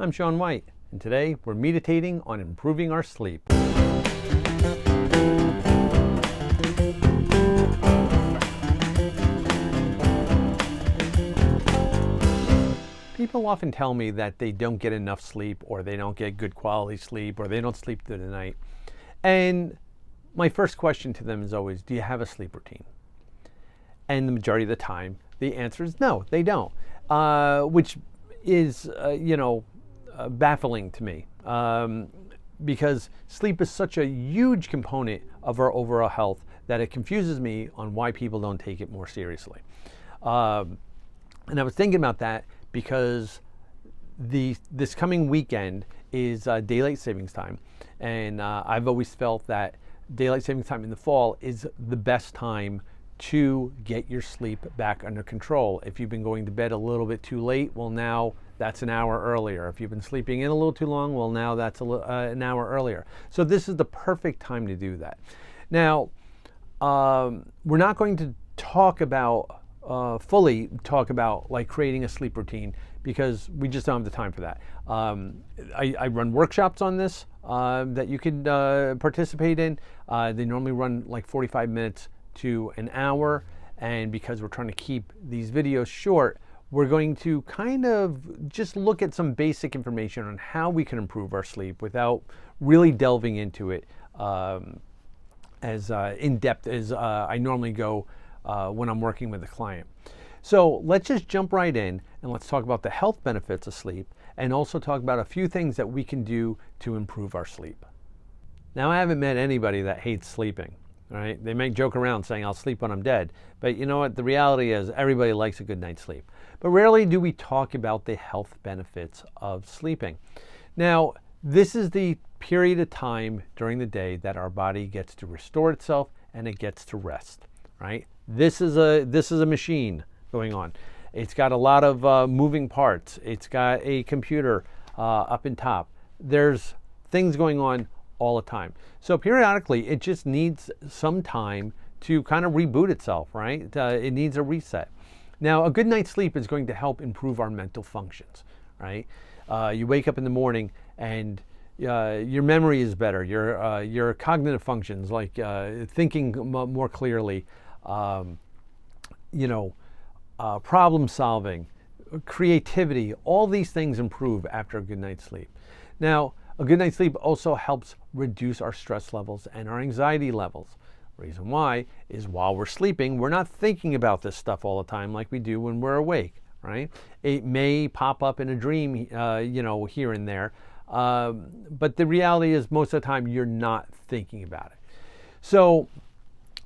I'm Sean White, and today we're meditating on improving our sleep. People often tell me that they don't get enough sleep, or they don't get good quality sleep, or they don't sleep through the night. And my first question to them is always, do you have a sleep routine? And the majority of the time, the answer is no, they don't, which is, baffling to me, because sleep is such a huge component of our overall health that it confuses me on why people don't take it more seriously. And I was thinking about that because this coming weekend is daylight savings time, and I've always felt that daylight savings time in the fall is the best time to get your sleep back under control. If you've been going to bed a little bit too late, well, now that's an hour earlier. If you've been sleeping in a little too long, well, now that's an hour earlier. So this is the perfect time to do that. Now, we're not going to talk about fully talk about like creating a sleep routine, because we just don't have the time for that. I run workshops on this that you could participate in. They normally run like 45 minutes to an hour, and because we're trying to keep these videos short, we're going to kind of just look at some basic information on how we can improve our sleep without really delving into it as in depth as I normally go when I'm working with a client. So let's just jump right in and let's talk about the health benefits of sleep, and also talk about a few things that we can do to improve our sleep. Now, I haven't met anybody that hates sleeping, right? They may joke around saying, I'll sleep when I'm dead. But you know what? The reality is everybody likes a good night's sleep. But rarely do we talk about the health benefits of sleeping. Now, this is the period of time during the day that our body gets to restore itself and it gets to rest, right? This is a machine going on. It's got a lot of moving parts. It's got a computer up in top. There's things going on all the time. So periodically, it just needs some time to kind of reboot itself, right? It needs a reset. Now, a good night's sleep is going to help improve our mental functions, right? You wake up in the morning and your memory is better. Your cognitive functions, like thinking more clearly, problem solving, creativity, all these things improve after a good night's sleep. Now, a good night's sleep also helps reduce our stress levels and our anxiety levels. Reason why is while we're sleeping, we're not thinking about this stuff all the time like we do when we're awake, right? It may pop up in a dream, here and there, but the reality is most of the time you're not thinking about it. So,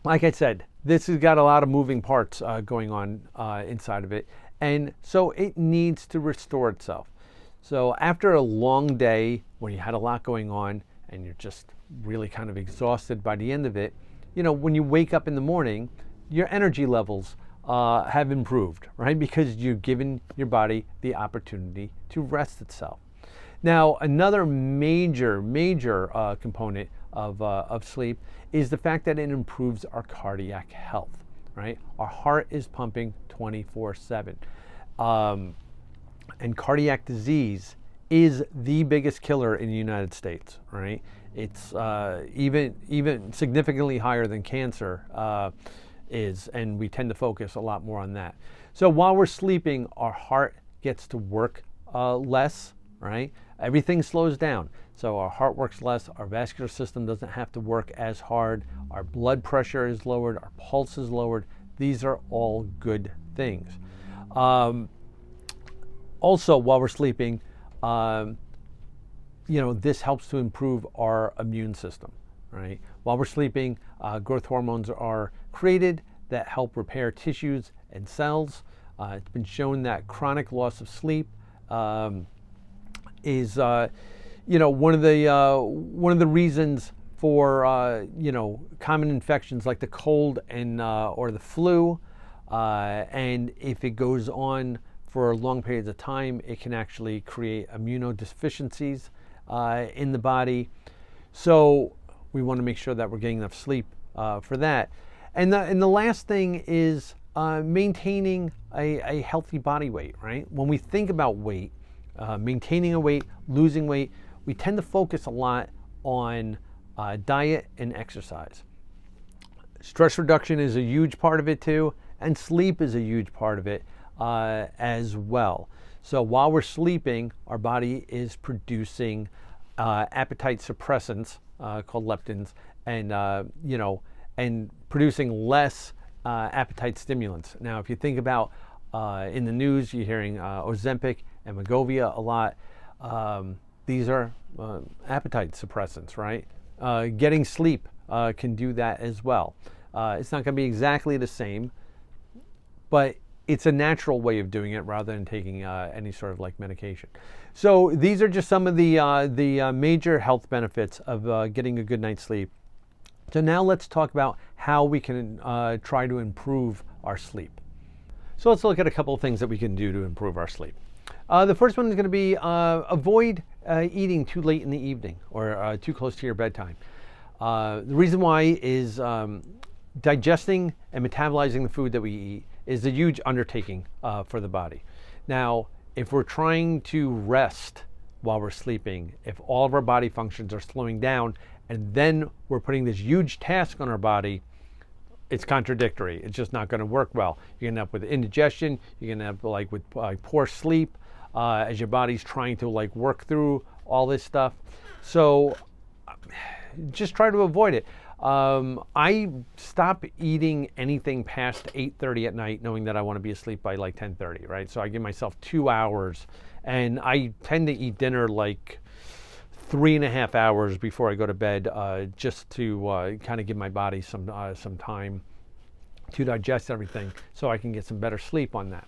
like I said, this has got a lot of moving parts going on inside of it, and so it needs to restore itself. So after a long day when you had a lot going on and you're just really kind of exhausted by the end of it, when you wake up in the morning, your energy levels have improved, right? Because you've given your body the opportunity to rest itself. Now, another major component of sleep is the fact that it improves our cardiac health, right? Our heart is pumping 24/7. And cardiac disease is the biggest killer in the United States, right? It's even significantly higher than cancer is, and we tend to focus a lot more on that. So while we're sleeping, our heart gets to work less, right? Everything slows down. So our heart works less, our vascular system doesn't have to work as hard, our blood pressure is lowered, our pulse is lowered. These are all good things. Also, while we're sleeping, this helps to improve our immune system, right? While we're sleeping, growth hormones are created that help repair tissues and cells. It's been shown that chronic loss of sleep is, one of the reasons for common infections like the cold and or the flu, and if it goes on for long periods of time, it can actually create immunodeficiencies in the body. So we want to make sure that we're getting enough sleep for that. And the last thing is maintaining a healthy body weight, right? When we think about weight, maintaining a weight, losing weight, we tend to focus a lot on diet and exercise. Stress reduction is a huge part of it too, and sleep is a huge part of it as well. So while we're sleeping, our body is producing appetite suppressants called leptins, and and producing less appetite stimulants. Now, if you think about in the news, you're hearing Ozempic and Wegovy a lot. These are appetite suppressants, right? Getting sleep can do that as well. It's not going to be exactly the same, but it's a natural way of doing it rather than taking any sort of like medication. So these are just some of the major health benefits of getting a good night's sleep. So now let's talk about how we can try to improve our sleep. So let's look at a couple of things that we can do to improve our sleep. The first one is going to be avoid eating too late in the evening or too close to your bedtime. The reason why is digesting and metabolizing the food that we eat is a huge undertaking for the body. Now, if we're trying to rest while we're sleeping, if all of our body functions are slowing down, and then we're putting this huge task on our body, it's contradictory. It's just not going to work well. You're going to end up with indigestion. You're going to end up like with poor sleep as your body's trying to like work through all this stuff. So just try to avoid it. I stop eating anything past 8:30 at night, knowing that I want to be asleep by like 10:30, right? So I give myself 2 hours, and I tend to eat dinner like 3.5 hours before I go to bed, just to kind of give my body some time to digest everything, so I can get some better sleep on that.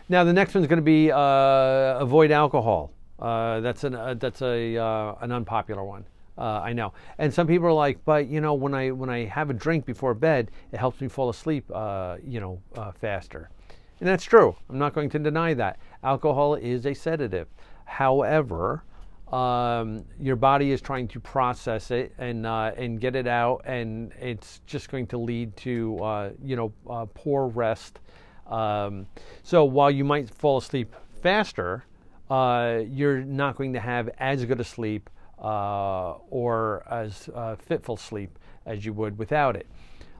Now the next one's going to be avoid alcohol. That's an unpopular one. I know, and some people are like, but you know, when I have a drink before bed, it helps me fall asleep, faster. And that's true. I'm not going to deny that. Alcohol is a sedative. However, your body is trying to process it and get it out, and it's just going to lead to poor rest. So while you might fall asleep faster, you're not going to have as good a sleep or as fitful sleep as you would without it.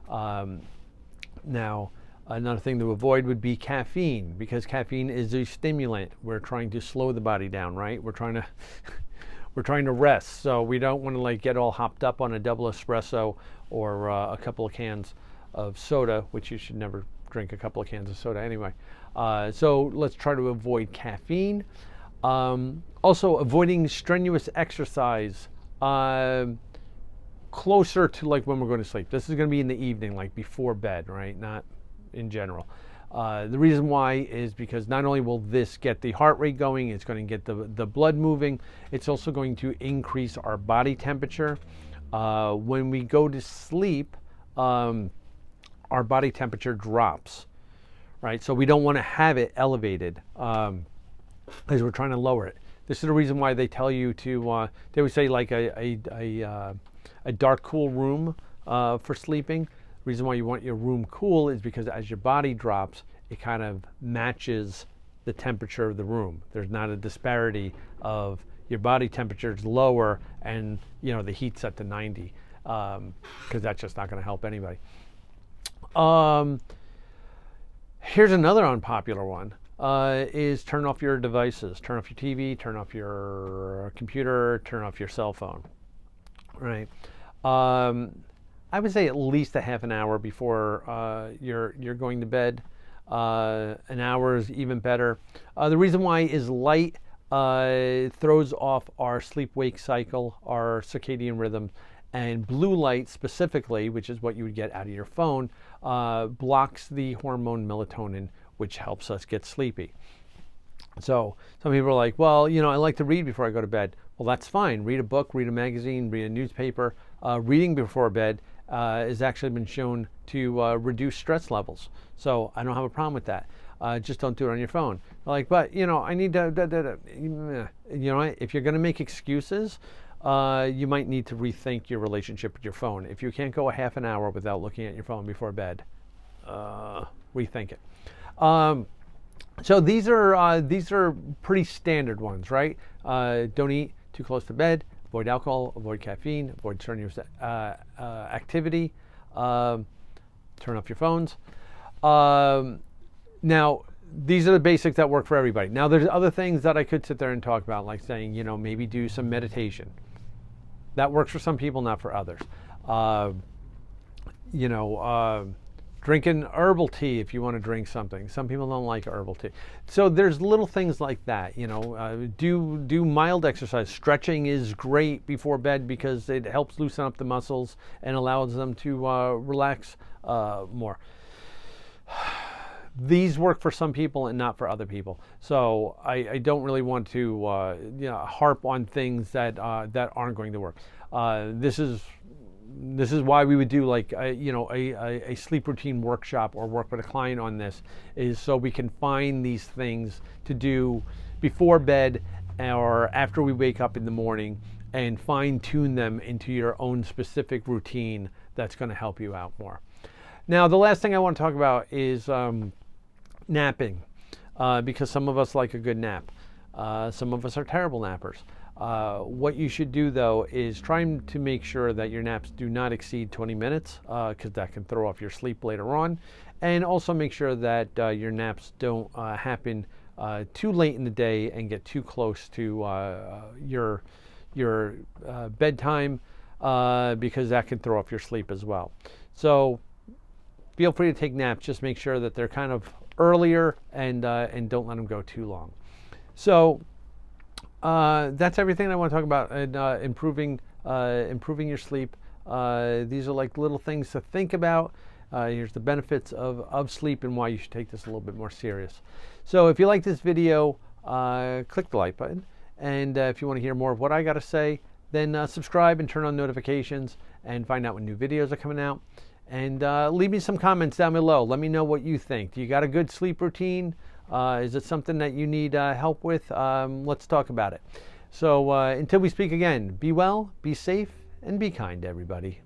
Now, another thing to avoid would be caffeine, because caffeine is a stimulant. We're trying to slow the body down, right? We're trying to rest, so we don't want to like get all hopped up on a double espresso or a couple of cans of soda, which you should never drink a couple of cans of soda anyway. So let's try to avoid caffeine. Also, avoiding strenuous exercise closer to like when we're going to sleep. This is going to be in the evening, like before bed, right? Not in general. The reason why is because not only will this get the heart rate going, it's going to get the blood moving, it's also going to increase our body temperature. When we go to sleep, our body temperature drops, right? So we don't want to have it elevated as we're trying to lower it. This is the reason why they tell you to, they would say like a dark, cool room for sleeping. The reason why you want your room cool is because as your body drops, it kind of matches the temperature of the room. There's not a disparity of your body temperature is lower and the heat's set to 90, because that's just not going to help anybody. Here's another unpopular one. Is turn off your devices. Turn off your TV, turn off your computer, turn off your cell phone, right? I would say at least a half an hour before you're going to bed. An hour is even better. The reason why is light throws off our sleep-wake cycle, our circadian rhythm, and blue light specifically, which is what you would get out of your phone, blocks the hormone melatonin, which helps us get sleepy. So some people are like, well, I like to read before I go to bed. Well, that's fine. Read a book, read a magazine, read a newspaper. Reading before bed has actually been shown to reduce stress levels. So I don't have a problem with that. Just don't do it on your phone. Like, but I need to, if you're going to make excuses, you might need to rethink your relationship with your phone. If you can't go a half an hour without looking at your phone before bed, rethink it. So these are pretty standard ones, right? Don't eat too close to bed. Avoid alcohol. Avoid caffeine. Avoid strenuous activity. Turn off your phones. Now, these are the basics that work for everybody. Now, there's other things that I could sit there and talk about, like saying, maybe do some meditation. That works for some people, not for others. Drinking herbal tea if you want to drink something. Some people don't like herbal tea. So there's little things like that. Do mild exercise. Stretching is great before bed because it helps loosen up the muscles and allows them to relax more. These work for some people and not for other people. So I don't really want to harp on things that aren't going to work. This is why we would do like a sleep routine workshop or work with a client on this, is so we can find these things to do before bed or after we wake up in the morning and fine tune them into your own specific routine that's going to help you out more. Now, the last thing I want to talk about is napping, because some of us like a good nap. Some of us are terrible nappers. What you should do, though, is try to make sure that your naps do not exceed 20 minutes, because that can throw off your sleep later on. And also make sure that your naps don't happen too late in the day and get too close to your bedtime, because that can throw off your sleep as well. So feel free to take naps. Just make sure that they're kind of earlier and don't let them go too long. So that's everything I want to talk about in improving your sleep. These are like little things to think about. Here's the benefits of sleep and why you should take this a little bit more serious. So if you like this video, click the like button. And if you want to hear more of what I got to say, then subscribe and turn on notifications and find out when new videos are coming out. And leave me some comments down below. Let me know what you think. Do you got a good sleep routine? Is it something that you need help with? Let's talk about it. So until we speak again, be well, be safe, and be kind, everybody.